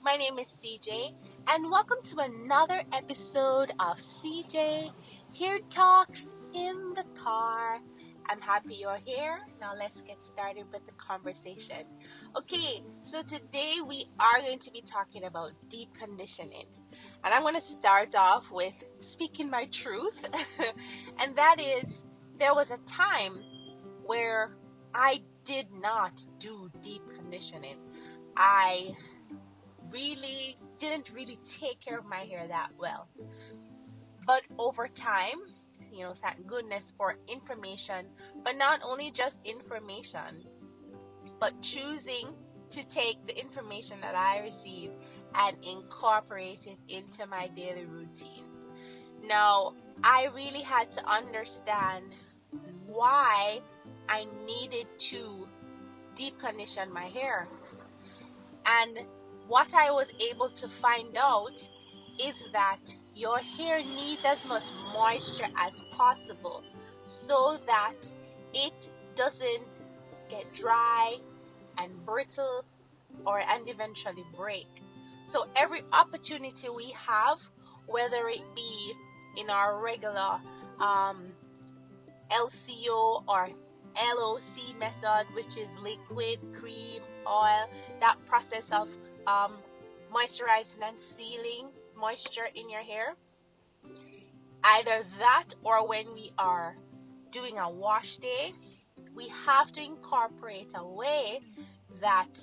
My name is CJ, and welcome to another episode of CJ Here Talks in the Car. I'm happy you're here. Now let's get started with the conversation. Okay, so today we are going to be talking about deep conditioning. And I'm going to start off with speaking my truth. And that is, there was a time where I did not do deep conditioning. I didn't really take care of my hair that well. But over time, thank goodness for information, but not only just information, but choosing to take the information that I received and incorporate it into my daily routine. Now, I really had to understand why I needed to deep condition my hair. And what I was able to find out is that your hair needs as much moisture as possible so that it doesn't get dry and brittle and eventually break. So every opportunity we have, whether it be in our regular LCO or LOC method, which is liquid, cream, oil, that process of moisturizing and sealing moisture in your hair, either that or when we are doing a wash day, we have to incorporate a way that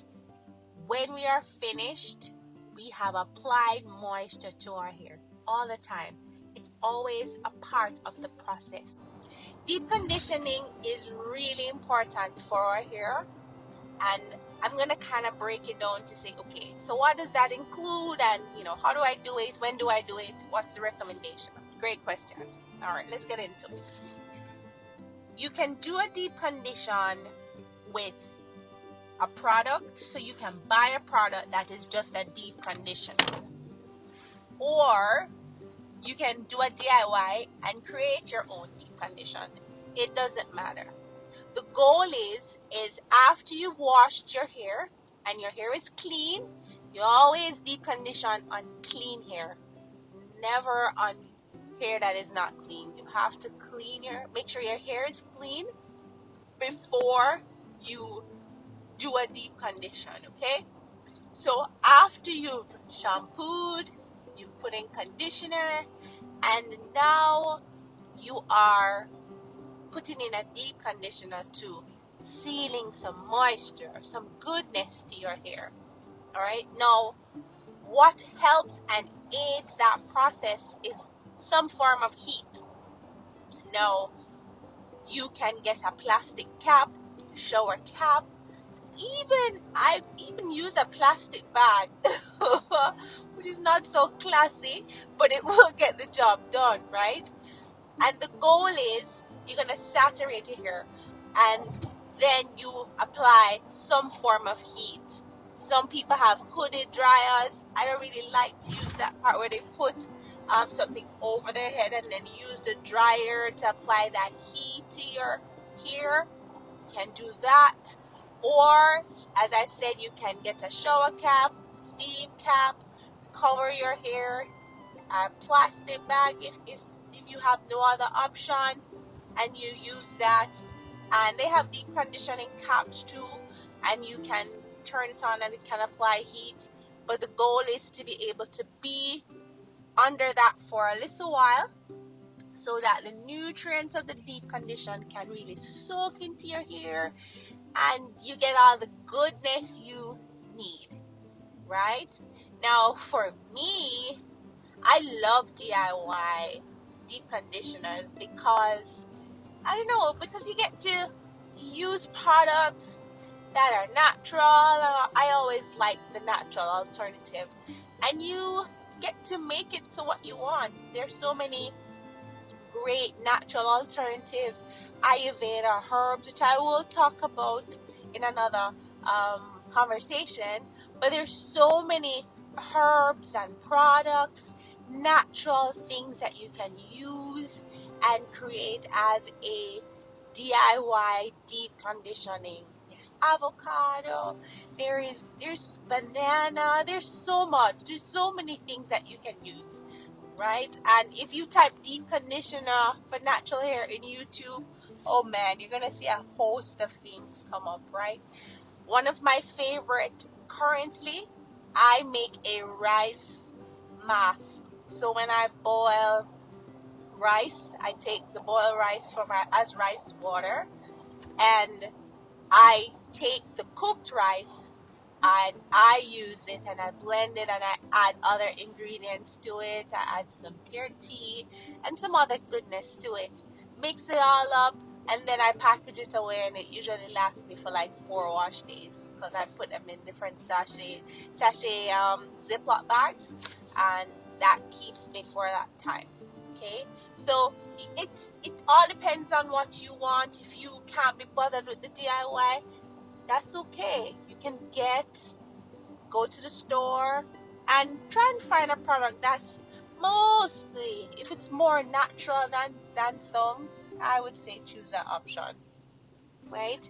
when we are finished, we have applied moisture to our hair all the time. It's always a part of the process. Deep conditioning is really important for our hair, and I'm going to kind of break it down to say, okay, so what does that include, and how do I do it, when do I do it, what's the recommendation? Great questions. All right, let's get into it. You can do a deep condition with a product, so you can buy a product that is just a deep condition, or you can do a DIY and create your own deep condition. It doesn't matter. The goal is after you've washed your hair and your hair is clean, you always deep condition on clean hair, never on hair that is not clean. You have to make sure your hair is clean before you do a deep condition, okay? So after you've shampooed, you've put in conditioner, and now you are putting in a deep conditioner to sealing some moisture, some goodness to your hair. All right. Now, what helps and aids that process is some form of heat. Now, you can get a plastic cap, shower cap. I even use a plastic bag, which is not so classy, but it will get the job done, right? And the goal is you're going to saturate your hair, and then you apply some form of heat. Some people have hooded dryers. I don't really like to use that part where they put something over their head and then use the dryer to apply that heat to your hair. You can do that. Or, as I said, you can get a shower cap, steam cap, cover your hair, a plastic bag if you have no other option, and you use that. And they have deep conditioning caps too, and you can turn it on and it can apply heat. But the goal is to be able to be under that for a little while so that the nutrients of the deep condition can really soak into your hair and you get all the goodness you need, right? Now, for me, I love DIY deep conditioners because you get to use products that are natural. I always like the natural alternative, and you get to make it to what you want. There's so many great natural alternatives, Ayurveda herbs, which I will talk about in another conversation, but there's so many herbs and products, natural things that you can use and create as a DIY deep conditioning there's avocado, there's banana, there's so much, there's so many things that you can use, right? And if you type deep conditioner for natural hair in YouTube, oh man, you're gonna see a host of things come up, right? One of my favorite currently, I make a rice mask. So when I boil rice, I take the boiled rice as rice water, and I take the cooked rice and I use it and I blend it and I add other ingredients to it. I add some clear tea and some other goodness to it. Mix it all up, and then I package it away, and it usually lasts me for like 4 wash days because I put them in different sachet Ziploc bags, and that keeps me for that time. Okay, so it all depends on what you want. If you can't be bothered with the DIY, that's okay. You can go to the store and try and find a product that's mostly, if it's more natural than some, I would say choose that option, right?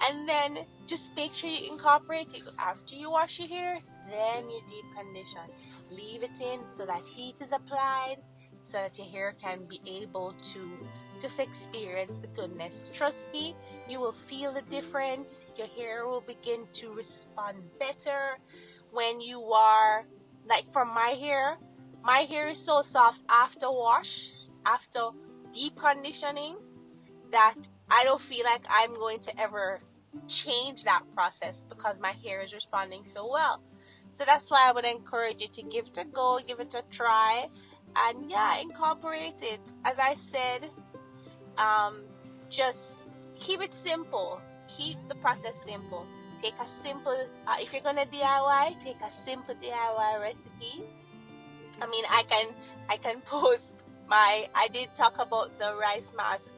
And then just make sure you incorporate it after you wash your hair. Then you deep condition. Leave it in so that heat is applied, so that your hair can be able to just experience the goodness. Trust me, you will feel the difference. Your hair will begin to respond better when you are, like for my hair is so soft after wash, after deep conditioning, that I don't feel like I'm going to ever change that process because my hair is responding so well. So that's why I would encourage you to give it a go, give it a try, and yeah, incorporate it. As I said, just keep it simple. Keep the process simple. Take a simple, if you're gonna DIY, take a simple DIY recipe. I mean, I can post I did talk about the rice mask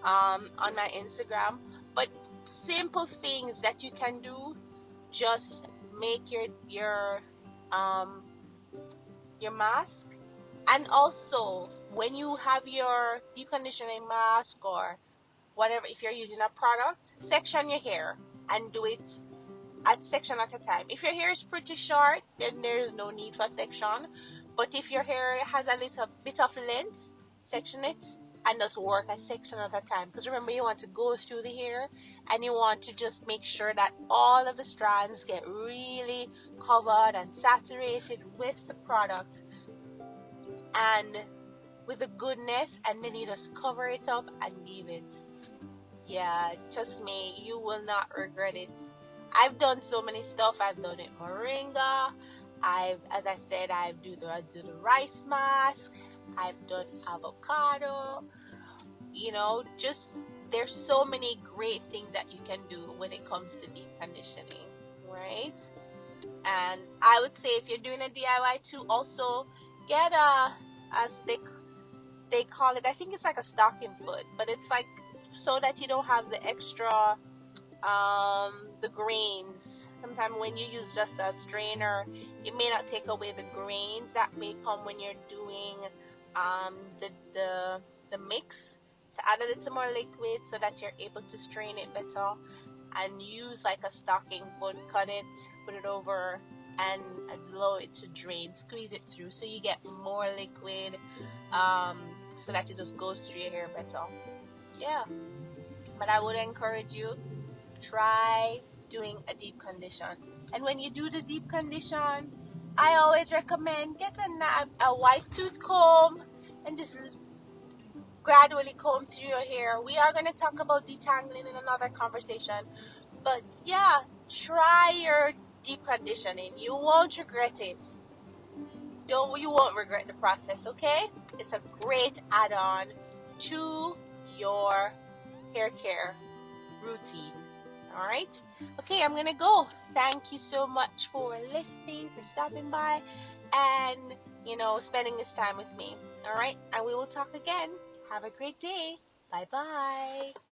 on my Instagram, but simple things that you can do, just make your mask. And also, when you have your deep conditioning mask or whatever, if you're using a product, section your hair and do it at section at a time. If your hair is pretty short, then there is no need for section. But if your hair has a little bit of length, section it and just work a section at a time. Because remember, you want to go through the hair and you want to just make sure that all of the strands get really covered and saturated with the product and with the goodness, and then you just cover it up and leave it. Yeah, trust me, you will not regret it. I've done so many stuff. I've done it moringa. As I said, I do the rice mask. I've done avocado. Just there's so many great things that you can do when it comes to deep conditioning, right? And I would say if you're doing a DIY too, also get as they call it. I think it's like a stocking foot, but it's like so that you don't have the extra the grains. Sometimes when you use just a strainer, it may not take away the grains that may come when you're doing the mix. So add a little more liquid so that you're able to strain it better, and use like a stocking foot, cut it, put it over, and allow it to drain, squeeze it through so you get more liquid, so that it just goes through your hair better. Yeah, but I would encourage you, try doing a deep condition. And when you do the deep condition, I always recommend get a white tooth comb and just gradually comb through your hair. We are going to talk about detangling in another conversation, but yeah, try your deep conditioning. You won't regret it. You won't regret the process, okay? It's a great add-on to your hair care routine. All right. Okay, I'm gonna go. Thank you so much for listening, for stopping by, and spending this time with me. All right, and we will talk again. Have a great day. Bye bye.